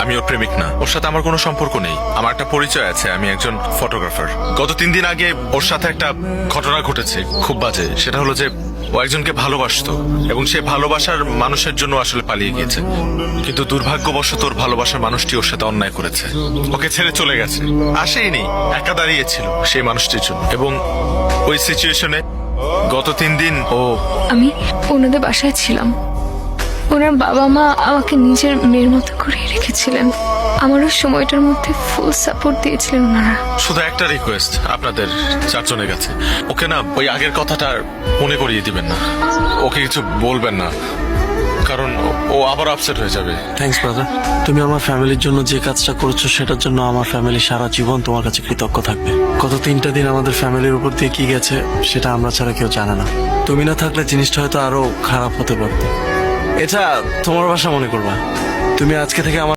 আমি ওর প্রেমিক না, ওর সাথে আমার কোনো সম্পর্ক নেই। আমার একটা পরিচয় আছে, আমি একজন ফটোগ্রাফার। গত 3 দিন আগে ওর সাথে একটা ঘটনা ঘটেছে, খুব বাজে। সেটা হলো যে ও একজনকে ভালোবাসতো এবং সে ভালোবাসার মানুষের জন্য আসলে পালিয়ে গিয়েছে, কিন্তু দুর্ভাগ্যবশত ওর ভালোবাসার মানুষটি ওর সাথে অন্যায় করেছে, ওকে ছেড়ে চলে গেছে। আসেইনি, একা দাঁড়িয়েছিল সেই মানুষটির জন্য। এবং ওই সিচুয়েশনে গত 3 দিন ও আমি ওনাদের বাসায় ছিলাম। ওনার বাবা মা আমাকে নিজের মেয়ের মতো করে রেখেছিলেন। আমারও সময়টার মধ্যে ফুল সাপোর্ট দিয়েছিলেন ওনারা। শুধু একটা রিকোয়েস্ট আপনাদের 4 জনের কাছে, ওকে না ওই আগের কথাটা আর মনে করিয়ে দিবেন না, ওকে কিছু বলবেন না, কারণ ও আবার আপসেট হয়ে যাবে। থ্যাঙ্কস ব্রাদার, তুমি আমার ফ্যামিলির জন্য যে কাজটা করছো সেটার জন্য আমার ফ্যামিলি সারা জীবন তোমার কাছে কৃতজ্ঞ থাকবে। গত 3টা দিন আমাদের ফ্যামিলির উপর দিয়ে কি গেছে সেটা আমরা ছাড়া কেউ জানে না। তুমি না থাকলে জিনিসটা হয়তো আরো খারাপ হতে পারত। এটা তোমার বাসা মনে করবা। তুমি আজকে থেকে আমার